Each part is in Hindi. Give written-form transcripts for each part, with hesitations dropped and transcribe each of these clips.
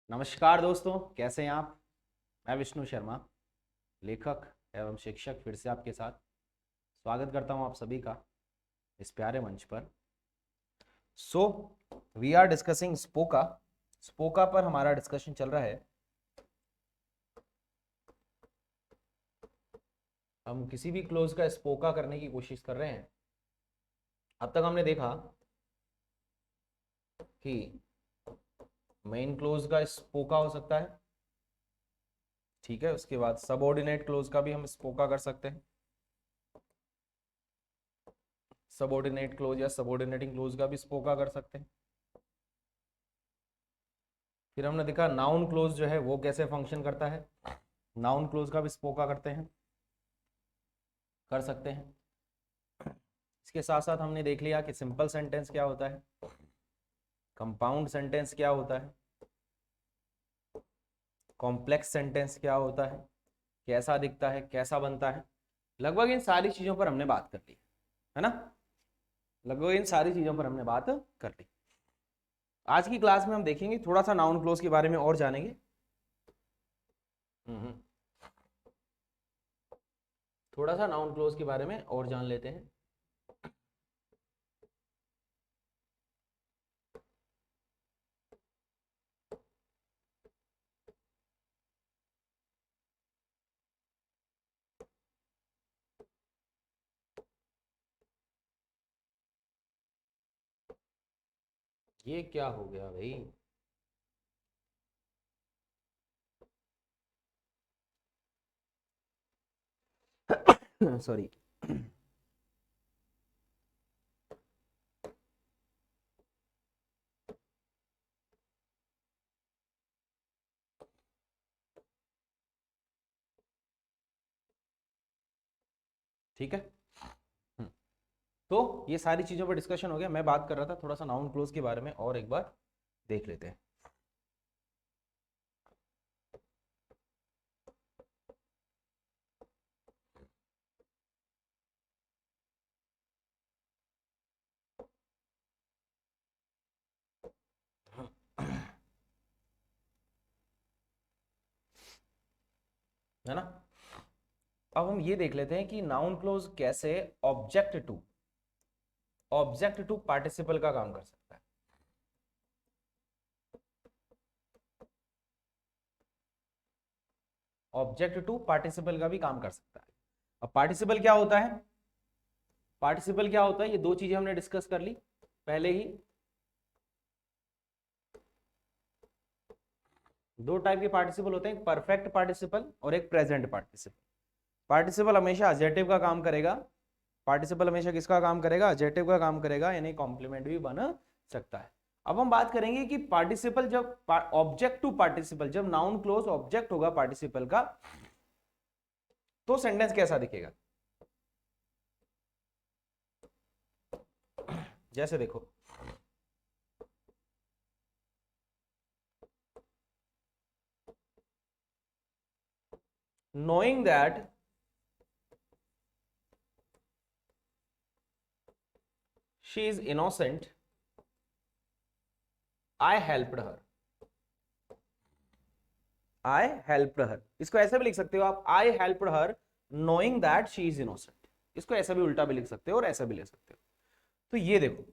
नमस्कार दोस्तों, कैसे हैं आप। मैं विष्णु शर्मा, लेखक एवं शिक्षक, फिर से आपके साथ स्वागत करता हूं आप सभी का इस प्यारे मंच पर। So we are discussing SPOCA. SPOCA पर हमारा डिस्कशन चल रहा है। हम किसी भी क्लोज का स्पोका करने की कोशिश कर रहे हैं। अब तक हमने देखा कि मेन क्लोज का स्पोका हो सकता है, ठीक है। उसके बाद सबऑर्डिनेट क्लोज का भी हम स्पोका कर सकते हैं। सबऑर्डिनेट क्लोज या सबऑर्डिनेटिंग क्लोज का भी स्पोका कर सकते हैं। फिर हमने देखा नाउन क्लोज जो है वो कैसे फंक्शन करता है। नाउन क्लोज का भी स्पोका करते हैं, कर सकते हैं। इसके साथ साथ हमने देख लिया कि सिंपल सेंटेंस क्या होता है, कंपाउंड सेंटेंस क्या होता है, कॉम्प्लेक्स सेंटेंस क्या होता है, कैसा दिखता है, कैसा बनता है। लगभग इन सारी चीजों पर हमने बात कर ली है ना। लगभग इन सारी चीजों पर हमने बात कर ली। आज की क्लास में हम देखेंगे, थोड़ा सा नाउन क्लोज के बारे में और जानेंगे। थोड़ा सा नाउन क्लोज के बारे में और जान लेते हैं। ये क्या हो गया भाई। सॉरी। ठीक है। हम्म, तो ये सारी चीजों पर डिस्कशन हो गया। मैं बात कर रहा था थोड़ा सा नाउन क्लोज के बारे में, और एक बार देख लेते हैं। है ना। अब हम ये देख लेते हैं कि नाउन क्लोज कैसे ऑब्जेक्ट टू पार्टिसिपल का काम कर सकता है। ऑब्जेक्ट टू पार्टिसिपल का भी काम कर सकता है। अब पार्टिसिपल क्या होता है, पार्टिसिपल क्या होता है, ये दो चीजें हमने डिस्कस कर ली पहले ही। दो टाइप के पार्टिसिपल होते हैं, एक परफेक्ट पार्टिसिपल और एक प्रेजेंट पार्टिसिपल। पार्टिसिपल हमेशा एडजेक्टिव का काम करेगा। पार्टिसिपल हमेशा किसका काम करेगा, एडजेक्टिव का काम करेगा, यानी कॉम्प्लीमेंट भी बन सकता है। अब हम बात करेंगे कि पार्टिसिपल जब ऑब्जेक्ट टू पार्टिसिपल, जब नाउन क्लोज ऑब्जेक्ट होगा पार्टिसिपल का, तो सेंटेंस कैसा दिखेगा। जैसे देखो, knowing that she is innocent, I helped her. I helped her, इसको ऐसे भी लिख सकते हो आप, I helped her knowing that she is innocent। इसको ऐसा भी उल्टा भी लिख सकते हो और ऐसा भी लिख सकते हो। तो ये देखो,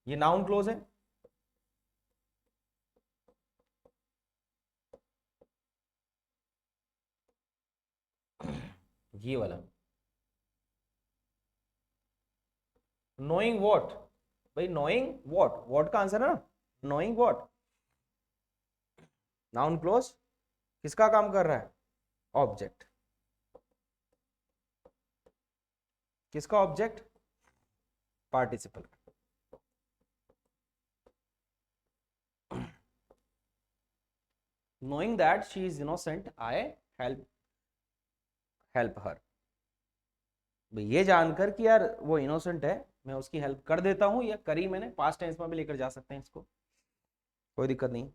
ये नाउन क्लोज है, ये वाला। नोइंग वॉट, भाई नोइंग वॉट, वॉट का आंसर है ना, नोइंग वॉट। नाउन क्लोज किसका काम कर रहा है, ऑब्जेक्ट। किसका object, participle. knowing that she is innocent, I help her। ये जानकर कि यार वो इनोसेंट है, मैं उसकी हेल्प कर देता हूं, या करी मैंने, पास्ट टेंस में भी लेकर जा सकते हैं इसको, कोई दिक्कत नहीं।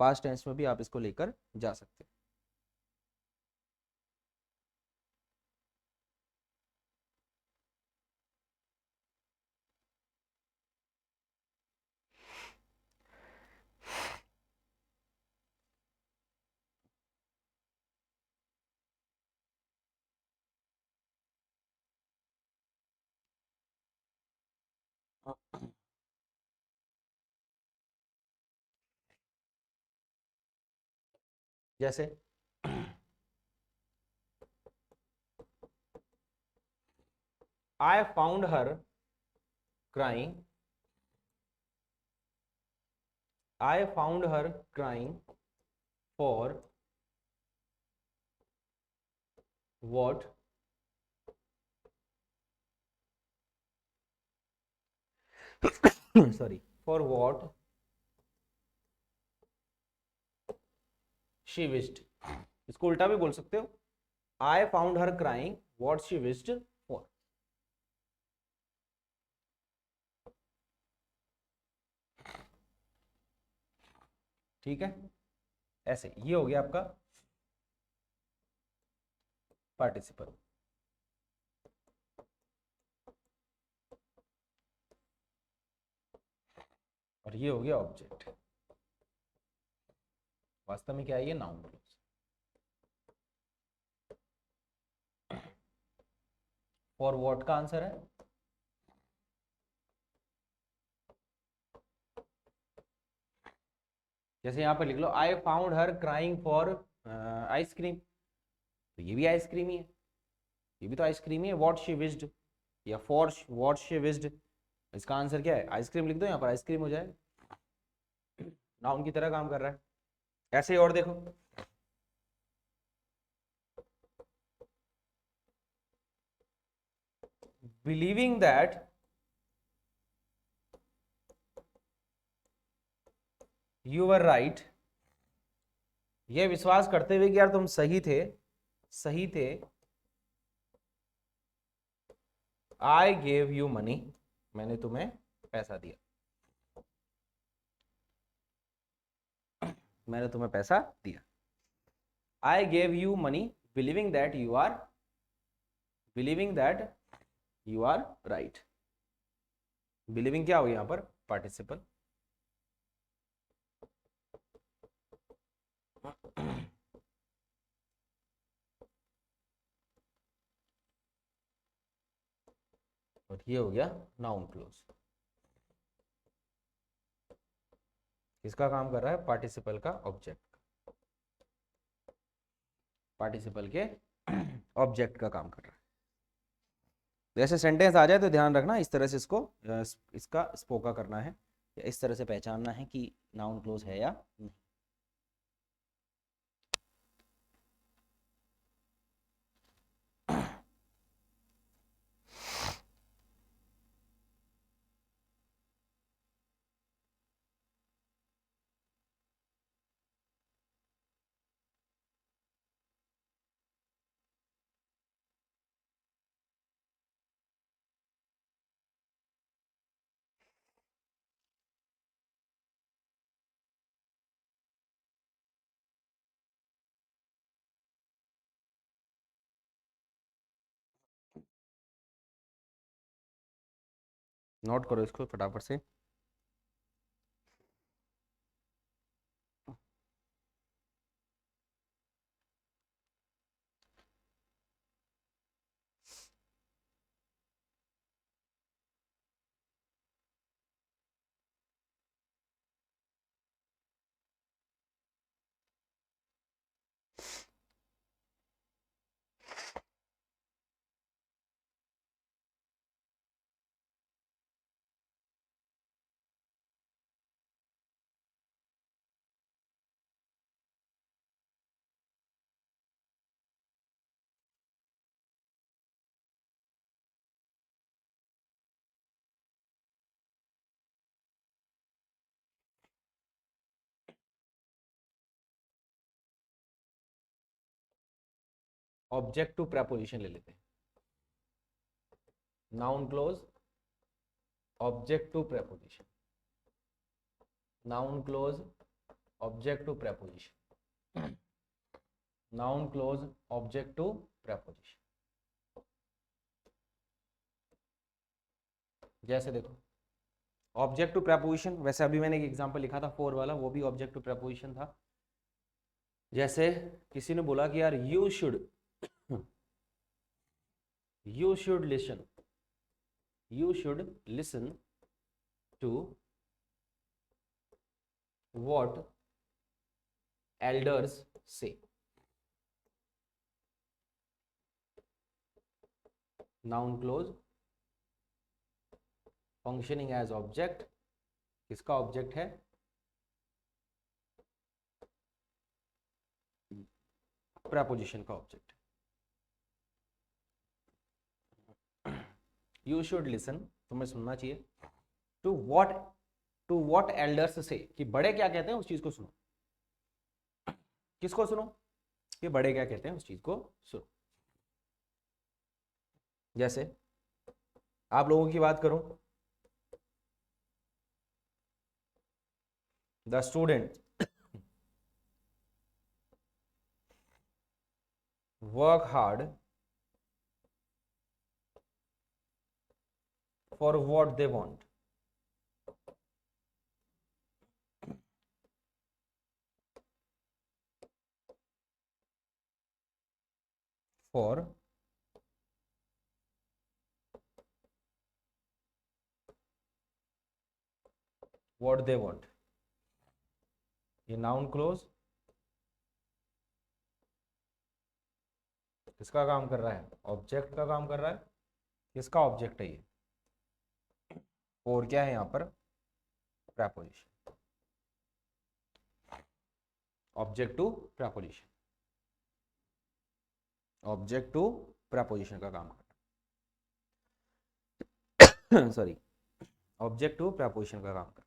पास्ट टेंस में भी आप इसको लेकर जा सकते हैं। जैसे आई found her crying, I found her crying for what sorry for what she wished. इसको उल्टा भी बोल सकते हो, आई found her crying what she wished for. ठीक है, ऐसे ये हो गया आपका पार्टिसिपल। और ये हो गया ऑब्जेक्ट। वास्तव में क्या है ये, नाउन क्लोज। फॉर व्हाट का आंसर है, जैसे यहां पर लिख लो I found her crying for ice cream, तो ये भी आइसक्रीम ही है, ये भी तो आइसक्रीम ही है। व्हाट शी विश्ड या फॉर व्हाट शी विश्ड, इसका आंसर क्या है, आइसक्रीम लिख दो, यहाँ पर आइसक्रीम हो जाए, नाउन की तरह काम कर रहा है। ऐसे ही और देखो, believing that you were right, ये विश्वास करते हुए कि यार तुम सही थे, सही थे। आई गेव यू मनी, मैंने तुम्हें पैसा दिया, मैंने तुम्हें पैसा दिया। I gave you money believing that you are, believing that you are right. Believing क्या हो यहां पर, पार्टिसिपल। और ये हो गया नाउन क्लोज। किसका काम कर रहा है, पार्टिसिपल का, ऑब्जेक्ट, पार्टिसिपल के ऑब्जेक्ट का काम कर रहा है। जैसे सेंटेंस आ जाए तो ध्यान रखना, इस तरह से इसको इसका स्पोका करना है, या इस तरह से पहचानना है कि नाउन क्लोज है या नहीं। नोट करो इसको फटाफट से। ऑब्जेक्ट टू प्रेपोजिशन ले लेते हैं, noun clause object to preposition, noun clause object to preposition, noun clause object to preposition. जैसे देखो ऑब्जेक्ट टू प्रेपोजिशन, वैसे अभी मैंने एक एग्जांपल लिखा था फोर वाला, वो भी ऑब्जेक्ट टू प्रेपोजिशन था। जैसे किसी ने बोला कि यार you should listen, you should listen to what elders से। Noun clause functioning as object, किसका ऑब्जेक्ट है? प्रेपोजिशन का ऑब्जेक्ट। यू शुड लिसन, तुम्हें सुनना चाहिए। टू व्हाट एल्डर्स से, कि बड़े क्या कहते हैं उस चीज को सुनो। किसको सुनो? कि बड़े क्या कहते हैं उस चीज को सुनो। जैसे आप लोगों की बात करूं, the student work hard for what they want. For what they want, ये नाउन क्लोज किसका काम कर रहा है? ऑब्जेक्ट का काम कर रहा है। किसका ऑब्जेक्ट है ये? और क्या है यहाँ पर? Preposition. Object to preposition, object to preposition का काम कर सॉरी, ऑब्जेक्ट टू प्रेपोजिशन का काम कर।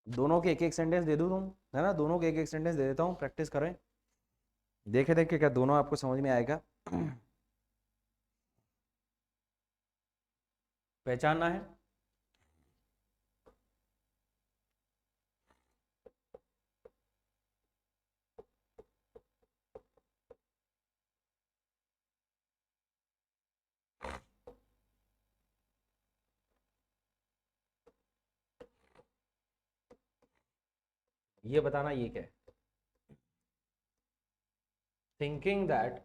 दोनों के एक एक सेंटेंस दे दूं तुम, है ना? दोनों के एक एक सेंटेंस दे देता हूँ, प्रैक्टिस करें। देखे देखे क्या दोनों आपको समझ में आएगा? पहचानना है। ये बताना ये क्या है? Thinking that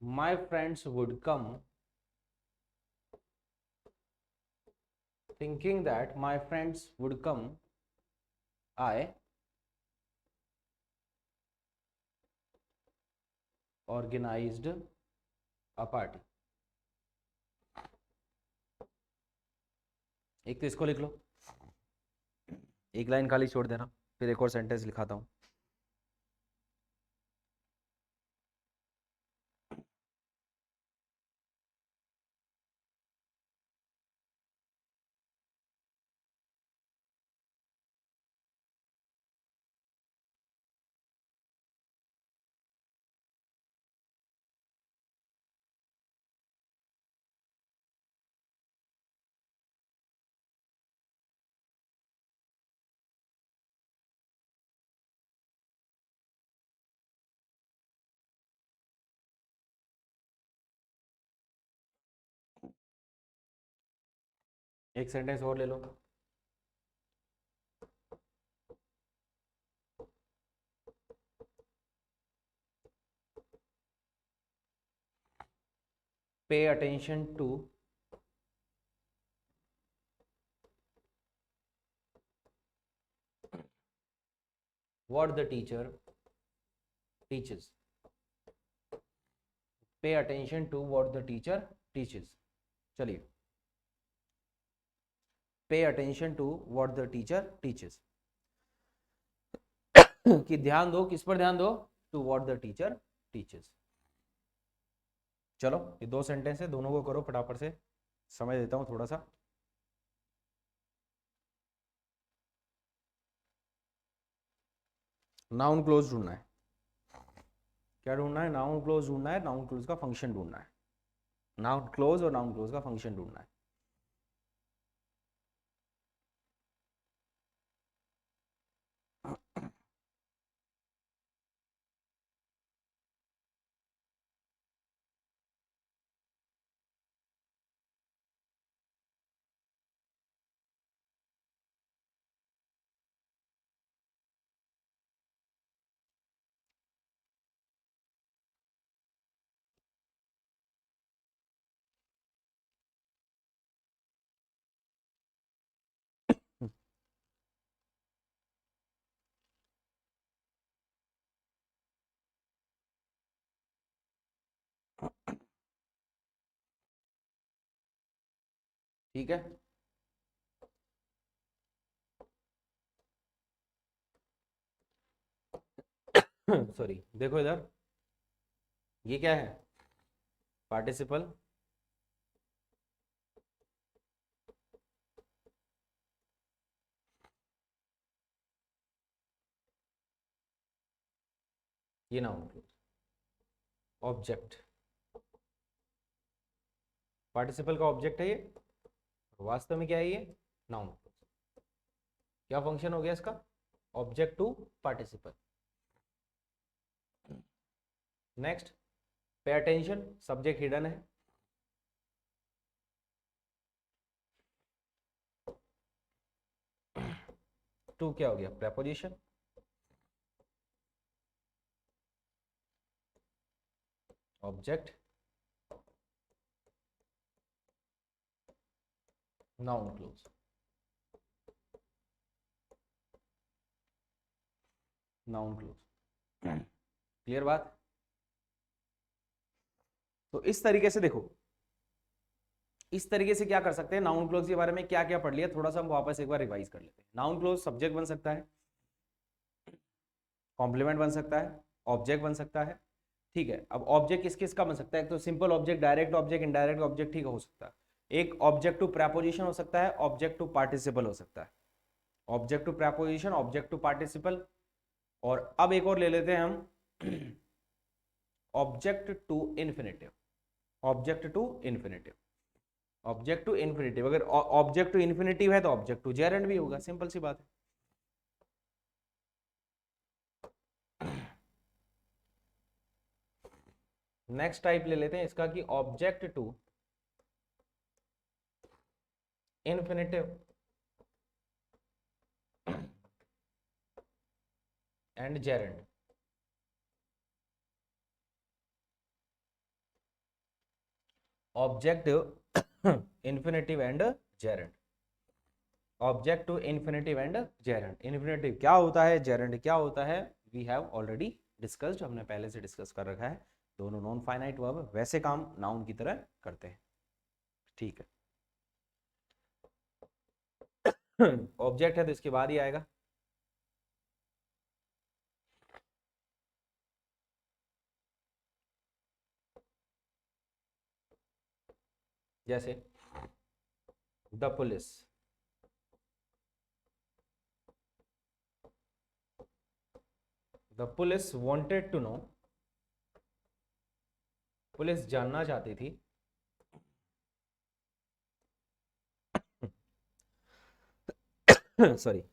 my friends would come, thinking that my friends would come, I organized a party। एक तो इसको लिख लो, एक लाइन खाली छोड़ देना, फिर एक और सेंटेंस लिखाता हूं। एक सेंटेंस और ले लो। Pay attention to what the teacher teaches। Pay attention to what the teacher teaches। चलिए, pay attention to what the teacher teaches, कि ध्यान दो, किस पर ध्यान दो? To what the teacher teaches। चलो ये दो सेंटेंस है, दोनों को करो फटाफट से, समय देता हूँ थोड़ा सा। नाउन क्लोज ढूंढना है। क्या ढूंढना है? नाउन क्लोज ढूंढना है, नाउन क्लोज का फंक्शन ढूंढना है। नाउन क्लोज और नाउन क्लोज का फंक्शन ढूंढना है। ठीक है। सॉरी, देखो इधर, ये क्या है? पार्टिसिपल। ये नाउन क्लोज। ऑब्जेक्ट, पार्टिसिपल का ऑब्जेक्ट है ये, वास्तव में क्या है ये? Noun close. क्या फंक्शन हो गया इसका? Object to participle. Next, pay attention, subject hidden है। टू क्या हो गया? Preposition. Object, noun clause. Noun clause. Clear बात? तो इस तरीके से देखो, इस तरीके से क्या कर सकते हैं, नाउन क्लोज के बारे में क्या क्या पढ़ लिया, थोड़ा सा हम वापस एक बार रिवाइज कर लेते हैं। नाउन क्लोज सब्जेक्ट बन सकता है, कॉम्प्लीमेंट बन सकता है, ऑब्जेक्ट बन सकता है। ठीक है, अब ऑब्जेक्ट किस किस का बन सकता है? तो simple object, direct object, indirect object, ठीक हो सकता है। एक ऑब्जेक्ट टू प्रेपोजिशन हो सकता है, ऑब्जेक्ट टू पार्टिसिपल हो सकता है। Object to preposition, object to participle. और अब एक और ले लेते हैं हम, object to infinitive. Object to infinitive, object to infinitive. अगर ऑब्जेक्ट टू इन्फिनेटिव है तो ऑब्जेक्ट टू जेरेंड भी होगा, सिंपल सी बात है। नेक्स्ट टाइप ले लेते हैं इसका कि object to infinitive and gerund. Object infinitive and gerund. Object to infinitive and gerund. Infinitive क्या होता है, जेरेंड क्या होता है, वी हैव ऑलरेडी डिस्कस्ड, हमने पहले से डिस्कस कर रखा है। दोनों नॉन फाइनाइट वर्ब वैसे काम नाउन की तरह करते हैं। ठीक है। ऑब्जेक्ट है तो इसके बाद ही आएगा। जैसे the police, the police wanted to know, police जानना चाहती थी, सॉरी,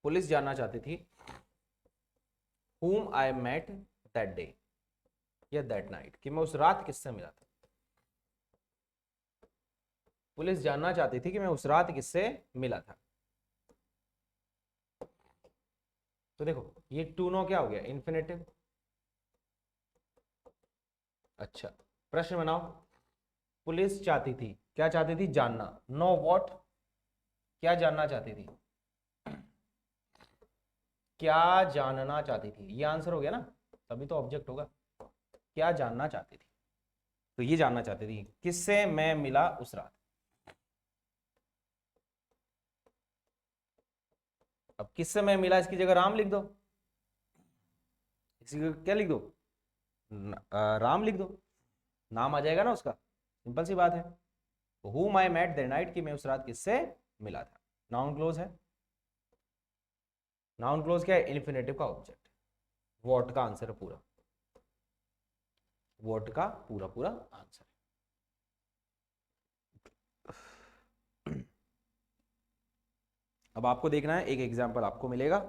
पुलिस जानना चाहती थी whom I met that day या that night, कि मैं उस रात किससे मिला था। पुलिस जानना चाहती थी कि मैं उस रात किससे मिला था। तो देखो ये टू नो क्या हो गया? इन्फिनेटिव। अच्छा, प्रश्न बनाओ। पुलिस चाहती थी, क्या चाहती थी? जानना। नो व्हाट, क्या जानना चाहती थी? क्या जानना चाहती थी, ये आंसर हो गया ना, तभी तो ऑब्जेक्ट होगा। क्या जानना चाहती थी, तो ये जानना चाहती थी किससे मैं मिला उस रात। अब किससे मैं मिला इसकी जगह राम लिख दो, इसी को क्या लिख दो? राम लिख दो, नाम आ जाएगा ना उसका, सिंपल सी बात है। whom I met that night, कि मैं उस रात किससे मिला था। नाउन क्लोज है। नाउन क्लोज क्या है? इन्फिनेटिव का ऑब्जेक्ट। वॉट का आंसर है पूरा, वॉट का पूरा पूरा आंसर है। अब आपको देखना है, एक एग्जांपल आपको मिलेगा।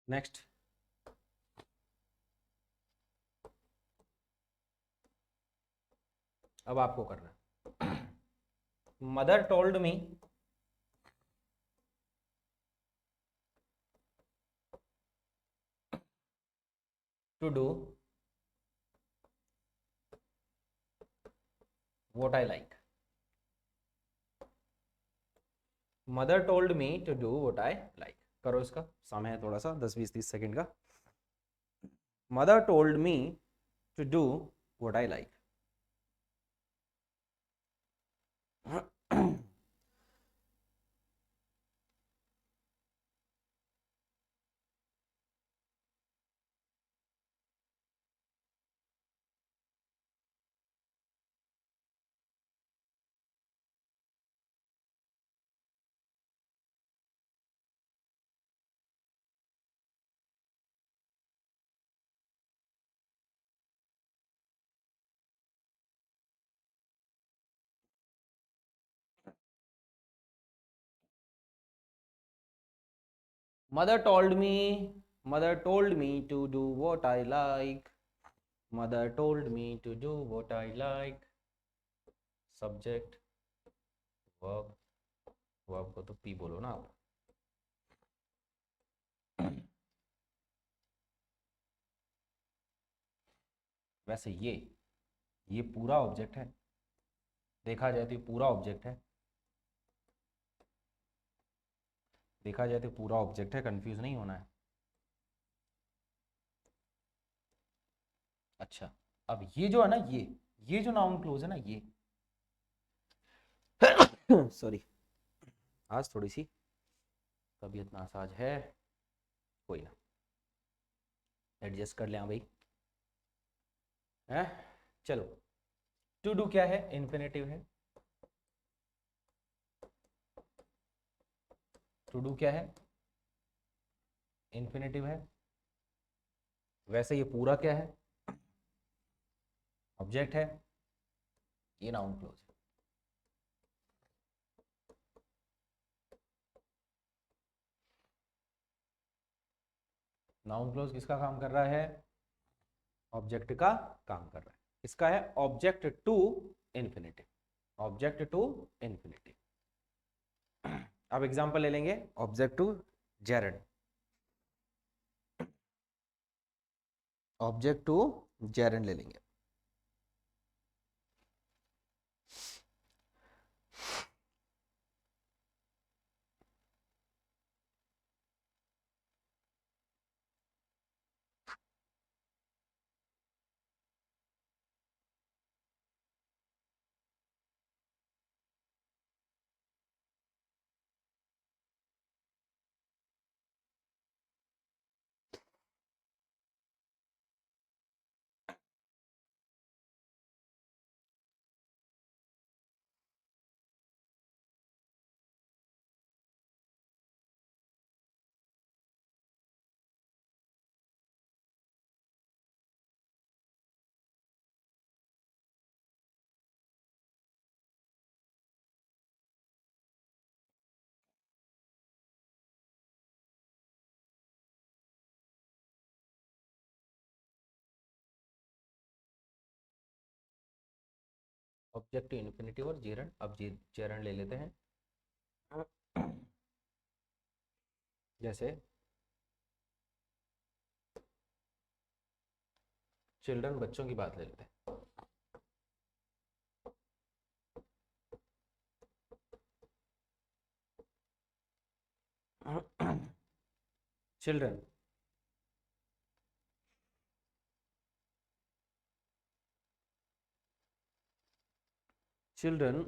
नेक्स्ट, अब आपको करना है। Mother told me to do what I like. Mother told me to do what I like. करो, इसका समय है थोड़ा सा, 10 20 30 सेकंड का। Mother told me to do what I like. Mother told me to do what I like. Mother told me to do what I like. Subject, verb, verb को तो P बोलो ना आप। वैसे ये पूरा ऑब्जेक्ट है, देखा जाए तो ये पूरा ऑब्जेक्ट है, देखा जाए तो पूरा ऑब्जेक्ट है, कंफ्यूज नहीं होना है। अच्छा, अब ये जो है ना, ये जो नाउन क्लोज है ना, ये सॉरी, आज थोड़ी सी तबीयत नासाज है, कोई ना, एडजस्ट कर लें भाई, है। चलो, टू डू क्या है? इन्फिनेटिव है। टू डू क्या है? इन्फिनेटिव है। वैसे ये पूरा क्या है? ऑब्जेक्ट है। ये नाउन क्लोज है। नाउन क्लोज किसका काम कर रहा है? ऑब्जेक्ट का काम कर रहा है। इसका है object to infinitive. Object to infinitive. अब एग्जांपल ले लेंगे, object to gerund. Object to gerund ले लेंगे। ऑब्जेक्टिव इन्फिनिटिव और जेरंड, अब जेरंड ले लेते हैं। जैसे चिल्ड्रन, बच्चों की बात ले लेते हैं। Children, children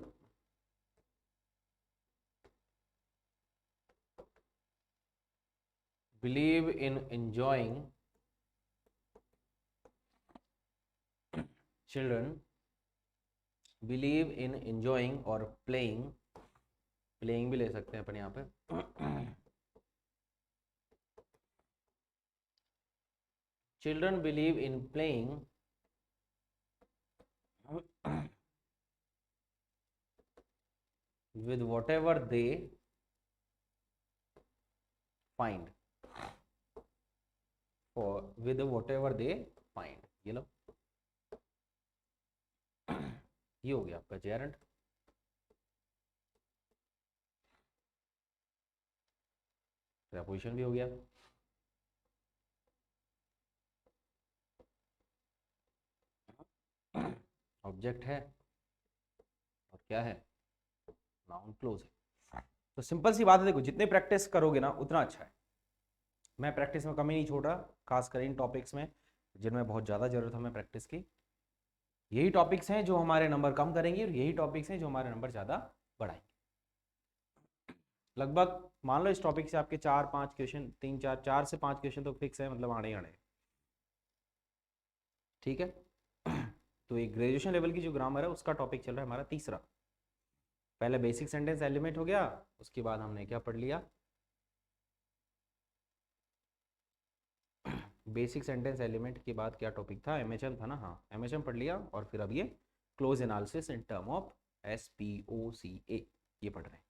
believe in enjoying, children believe in enjoying और playing भी ले सकते हैं अपन यहाँ पे। children believe in playing with whatever they find, for with whatever they find, ये लो, ये हो गया आपका जेरंड। प्रपोजिशन भी हो गया। ऑब्जेक्ट है और क्या है, नाउन क्लोज है। तो सिंपल सी बात है, देखो जितने प्रैक्टिस करोगे ना उतना अच्छा है। मैं प्रैक्टिस में कमी नहीं छोड़ रहा, खासकर इन टॉपिक्स में जिनमें बहुत ज़्यादा जरूरत है हमें प्रैक्टिस की। यही टॉपिक्स हैं जो हमारे नंबर कम करेंगे और यही टॉपिक्स हैं जो हमारे नंबर ज़्यादा बढ़ाएंगे। लगभग मान लो इस टॉपिक से आपके 4-5 क्वेश्चन, 4 से 5 क्वेश्चन तो फिक्स है, मतलब आने ही आने। ठीक है। तो एक ग्रेजुएशन लेवल की जो ग्रामर है उसका टॉपिक चल रहा है हमारा तीसरा। पहले बेसिक सेंटेंस एलिमेंट हो गया, उसके बाद हमने क्या पढ़ लिया, बेसिक सेंटेंस एलिमेंट के बाद क्या टॉपिक था, एमएचएम था ना, हाँ एमएचएम पढ़ लिया। और फिर अब ये close analysis in term of SPOCA ये पढ़ रहे हैं।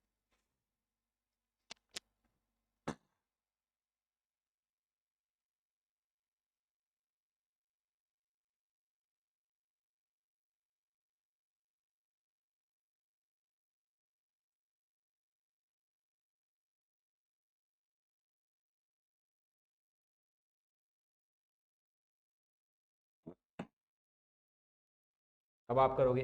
अब आप करोगे।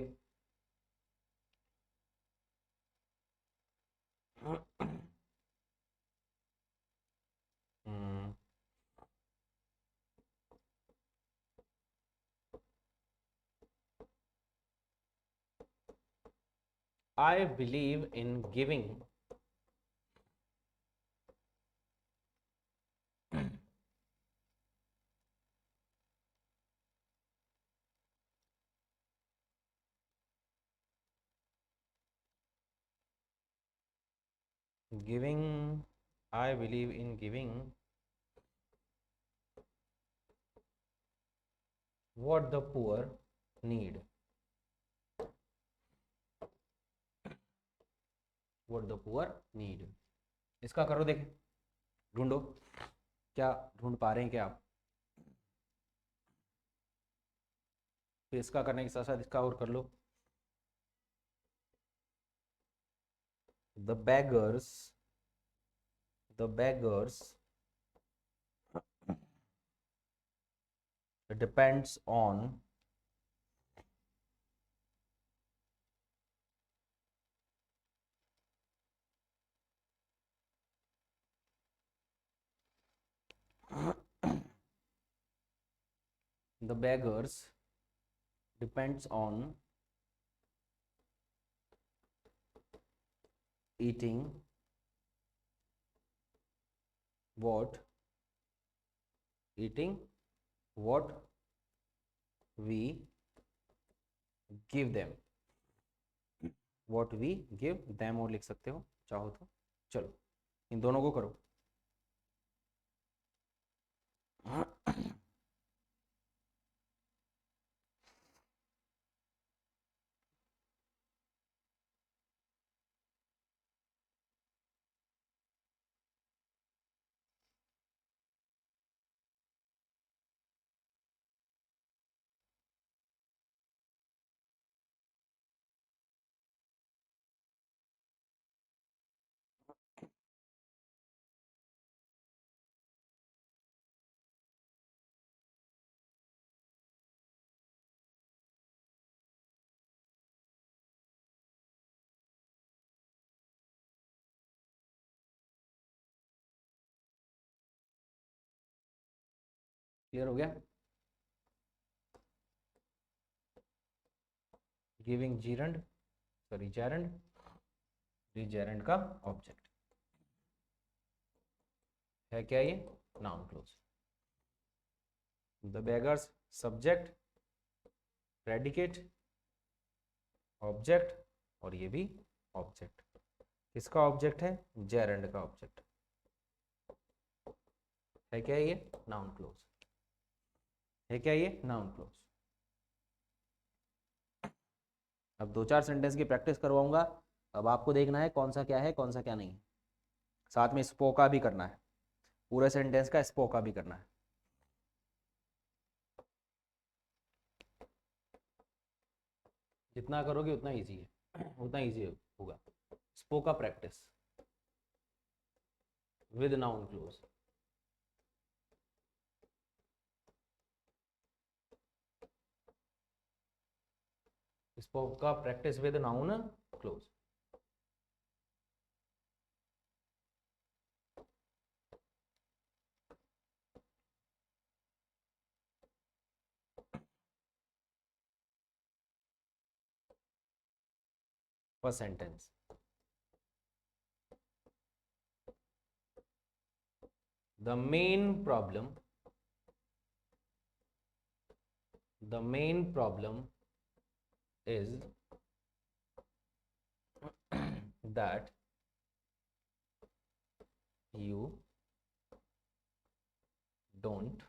I believe in giving giving I believe in giving what the poor need, what the poor need। इसका करो, देख ढूंढो क्या ढूंढ पा रहे हैं क्या आप। फिर इसका करने के साथ साथ इसका और कर लो। the beggars depends on the beggars depends on eating what we give them, what we give them और लिख सकते हो चाहो तो। चलो इन दोनों को करो। क्लियर हो गया? Giving gerund, sorry gerund, gerund का ऑब्जेक्ट है क्या ये? Noun close. The beggars subject, predicate, object, और ये भी ऑब्जेक्ट। किसका ऑब्जेक्ट है? जेरंड का ऑब्जेक्ट है क्या ये? नाउन क्लोज है क्या ये? Noun close. अब 2-4 सेंटेंस की प्रैक्टिस करवाऊंगा। अब आपको देखना है कौन सा क्या है, कौन सा क्या नहीं है। साथ में स्पोका भी करना है, पूरे सेंटेंस का स्पोका भी करना है। जितना करोगे उतना इजी है, उतना इजी होगा। SPOCA practice with noun clause. SPOCA practice with noun clause. First sentence, the main problem is that you don't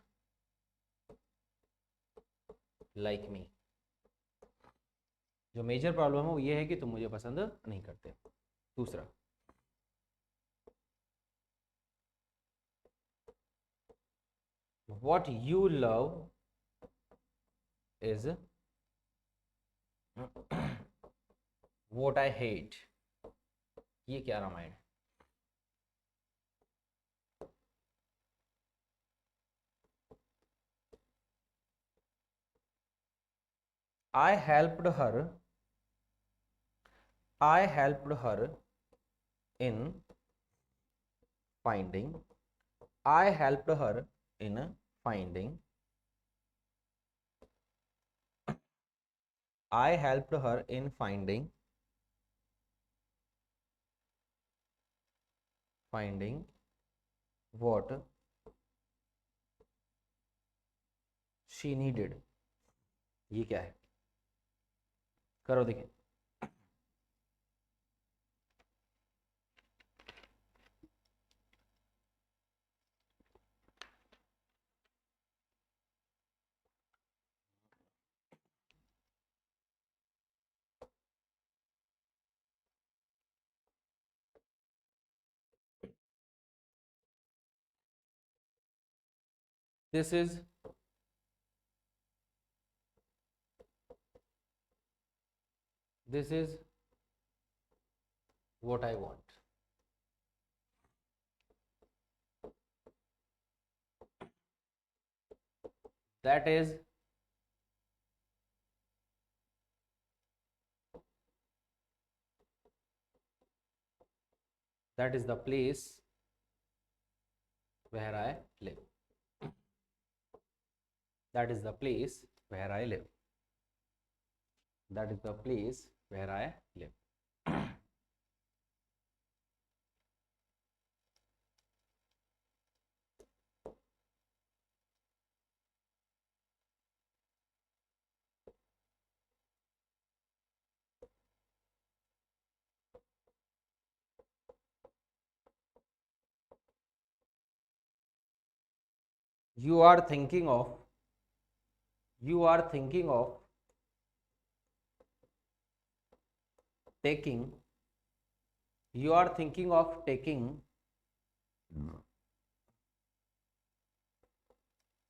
like me। जो मेजर प्रॉब्लम है वो ये है कि तुम मुझे पसंद नहीं करते। दूसरा, what you love is what I hate। ये क्या रामायण है? I helped her in finding I helped her in finding I helped her in finding what she needed। ये क्या है? करो देखिए। This is what I want। That is the place where I live। That is the place where I live। That is the place where I live। You are thinking of taking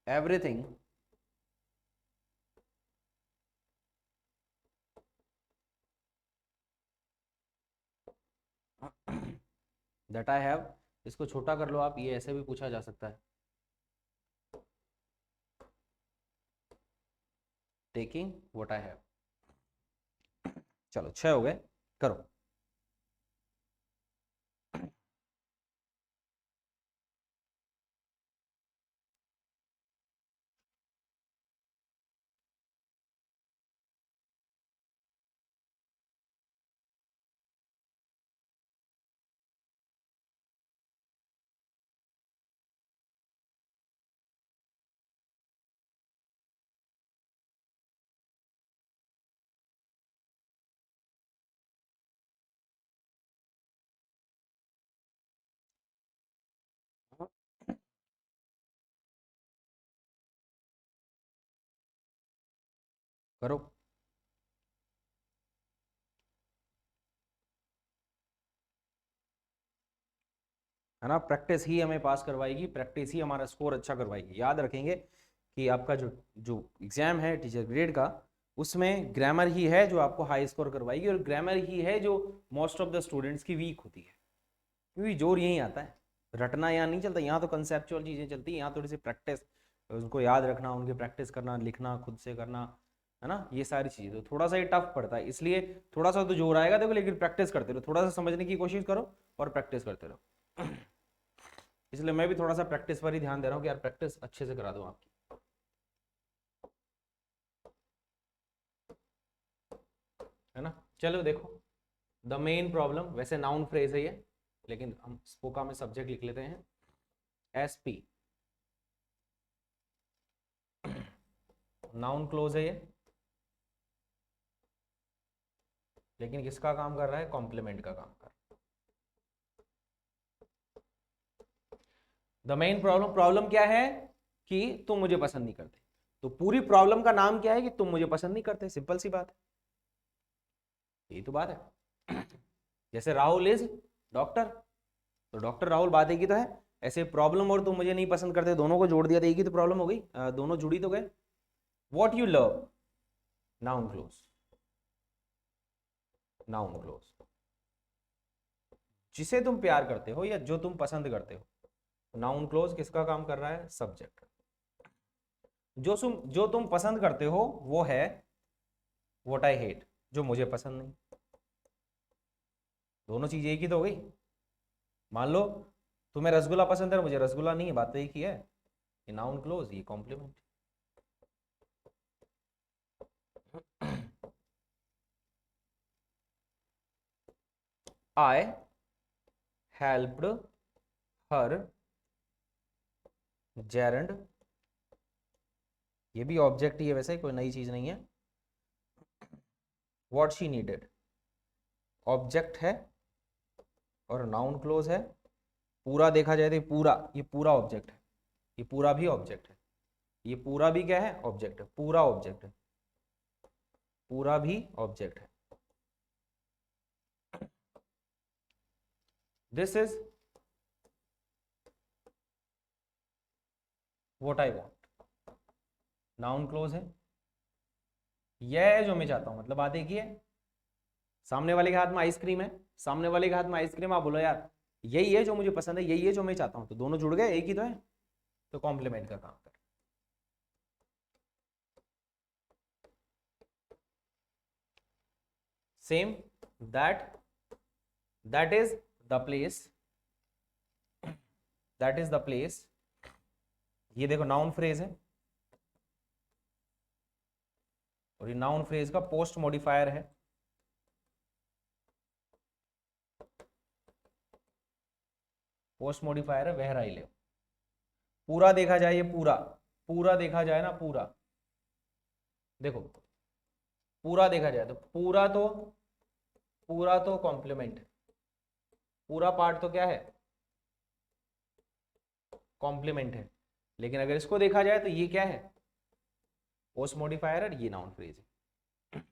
everything that I have। इसको छोटा कर लो आप, ये ऐसे भी पूछा जा सकता है। Taking what I have. चलो 6 हो गए, करो। करो। है ना, प्रैक्टिस ही हमें पास करवाएगी, प्रैक्टिस ही हमारा स्कोर अच्छा करवाएगी। याद रखेंगे कि आपका जो जो एग्जाम है टीचर ग्रेड का, उसमें ग्रामर ही है जो आपको हाई स्कोर करवाएगी, और ग्रामर ही है जो मोस्ट ऑफ द स्टूडेंट्स की वीक होती है, क्योंकि जोर यही आता है। रटना यहाँ नहीं चलता, यहाँ तो कंसेप्चुअल चीज़ें चलती हैं, यहाँ थोड़ी सी प्रैक्टिस, उनको याद रखना, उनकी प्रैक्टिस करना, लिखना खुद से करना, है ना, ये सारी चीज़ें। तो थोड़ा सा ये टफ पड़ता है, इसलिए थोड़ा सा तो जोर आएगा देखो, लेकिन प्रैक्टिस करते रहो, थोड़ा सा समझने की कोशिश करो और प्रैक्टिस करते रहो। इसलिए मैं भी थोड़ा सा प्रैक्टिस पर ही ध्यान दे रहा हूँ कि यार प्रैक्टिस अच्छे से करा दूँ आपकी। है ना, चलो देखो, द मेन प्रॉब्लम, वैसे नाउन फ्रेज है ये, लेकिन हम स्पोका में सब्जेक्ट लिख लेते हैं एसपी, नाउन क्लोज है ये, लेकिन किसका काम कर रहा है, कॉम्प्लीमेंट का काम कर रहा है। द मेन प्रॉब्लम, प्रॉब्लम क्या है कि तुम मुझे पसंद नहीं करते, तो पूरी प्रॉब्लम का नाम क्या है कि तुम मुझे पसंद नहीं करते, सिंपल सी बात है, यही तो बात है। जैसे राहुल इज डॉक्टर, तो डॉक्टर राहुल बात एक ही तो है, ऐसे प्रॉब्लम और तुम मुझे नहीं पसंद करते दोनों को जोड़ दिया तो एक ही तो प्रॉब्लम हो गई, दोनों जुड़ी तो गए। What you love, noun clause, noun close, जिसे तुम प्यार करते हो या जो तुम पसंद करते हो, नाउन क्लोज किसका काम कर रहा है, सब्जेक्ट। जो तुम पसंद करते हो वो है व्हाट आई हेट, जो मुझे पसंद नहीं। दोनों चीज एक ही तो हो गई। मान लो तुम्हें रसगुल्ला पसंद है, मुझे रसगुल्ला नहीं है, बात तो एक ही है, ये नाउन क्लोज, ये complement. I helped her gerund, ये भी ऑब्जेक्ट ही है वैसे, कोई नई चीज नहीं है। What she needed, ऑब्जेक्ट है और नाउन क्लोज है। पूरा देखा जाए तो पूरा, ये पूरा ऑब्जेक्ट है, ये पूरा भी ऑब्जेक्ट है, ये पूरा भी क्या है, ऑब्जेक्ट है, पूरा ऑब्जेक्ट है, पूरा भी ऑब्जेक्ट है। This is what I want, noun close है, यह है जो मैं चाहता हूं, मतलब बात एक ही है। सामने वाले के हाथ में आइसक्रीम है, सामने वाले के हाथ में आइसक्रीम, आप बोलो यार यही है जो मुझे पसंद है, यही है जो मैं चाहता हूं, तो दोनों जुड़ गए, एक ही तो है, तो कॉम्प्लीमेंट का काम कर। Same, that is the place, that is the place, ये देखो नाउन फ्रेज है, और ये नाउन फ्रेज का पोस्ट मॉडिफायर है। पोस्ट मॉडिफायर है वेयर आई लिव। पूरा देखा जाए, ये पूरा, पूरा देखा जाए ना, पूरा देखो, पूरा देखा जाए तो पूरा तो कॉम्प्लीमेंट है, पूरा पार्ट तो क्या है, कॉम्प्लीमेंट है। लेकिन अगर इसको देखा जाए तो ये क्या है, पोस्ट मॉडिफायर है, ये नाउन फ्रेज है।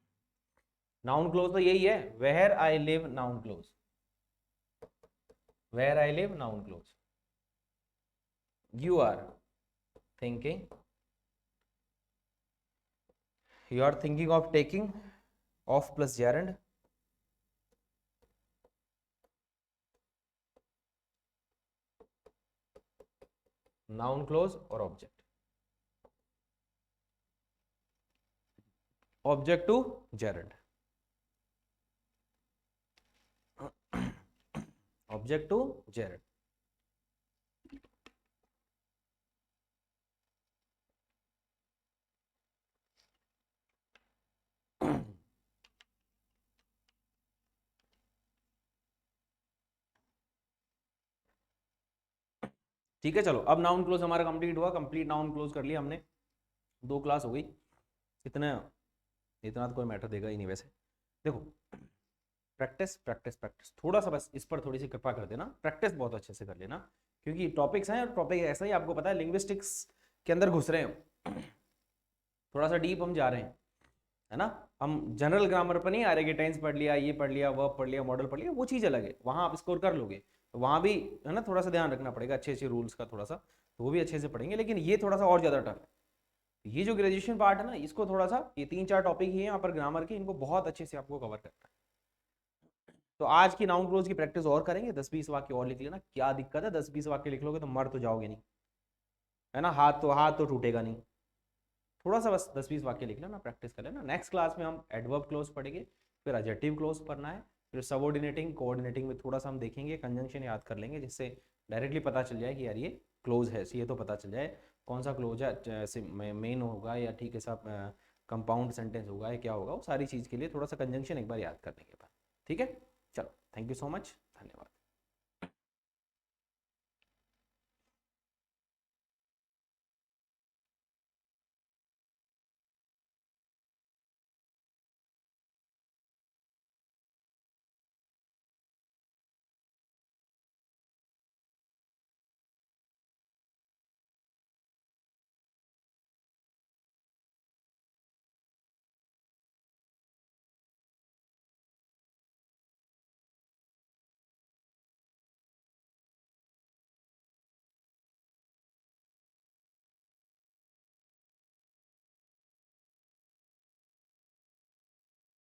नाउन क्लोज तो यही है, where I live, noun clause, where I live, noun clause. You are thinking, you are thinking of taking off plus gerund, noun clause और object, object to gerund, object to gerund। ठीक है, चलो अब नाउन क्लोज हमारा कंप्लीट हुआ, कंप्लीट नाउन क्लोज कर लिया हमने, 2 क्लास हो गई। इतना इतना तो कोई मैटर देगा ही नहीं वैसे। देखो, प्रैक्टिस प्रैक्टिस प्रैक्टिस, थोड़ा सा बस इस पर थोड़ी सी कृपा कर देना, प्रैक्टिस बहुत अच्छे से कर लेना, क्योंकि टॉपिक्स हैं और टॉपिक ऐसा ही आपको पता है, लिंग्विस्टिक्स के अंदर घुस रहे हो, थोड़ा सा डीप हम जा रहे हैं, है ना। हम जनरल ग्रामर पर नहीं आ रहे कि टेंस पढ़ लिया, ये पढ़ लिया, वर्ब पढ़ लिया, मॉडल पढ़ लिया, वो चीज़ अलग है, वहाँ आप स्कोर कर लोगे। तो वहाँ भी है ना थोड़ा सा ध्यान रखना पड़ेगा अच्छे अच्छे रूल्स का थोड़ा सा, तो वो भी अच्छे से पढ़ेंगे, लेकिन ये थोड़ा सा और ज़्यादा टफ है। ये जो ग्रेजुएशन पार्ट है ना, इसको थोड़ा सा, ये 3-4 टॉपिक ही है यहाँ पर ग्रामर के, इनको बहुत अच्छे से आपको कवर करना है। तो आज की नाउन क्लोज की प्रैक्टिस और करेंगे, 10-20 वाक्य और लिख लेना, क्या दिक्कत है, 10-20 वाक्य लिख लोगे तो मर तो जाओगे नहीं, है ना, हाथ तो टूटेगा नहीं। थोड़ा सा बस 10-20 वाक्य लिख लेना, प्रैक्टिस कर लेना। नेक्स्ट क्लास में हम एडवर्ब क्लोज पढ़ेंगे, फिर एडजेक्टिव क्लोज पढ़ना है, फिर सबऑर्डिनेटिंग कोऑर्डिनेटिंग में थोड़ा सा हम देखेंगे, कंजंक्शन याद कर लेंगे, जिससे डायरेक्टली पता चल जाए कि यार ये क्लोज है, ये तो पता चल जाए कौन सा क्लोज है, जैसे मेन होगा या ठीक है साहब कंपाउंड सेंटेंस होगा या क्या होगा, वो सारी चीज़ के लिए थोड़ा सा कंजंक्शन एक बार याद कर लेंगे। ठीक है, चलो, थैंक यू सो मच, धन्यवाद।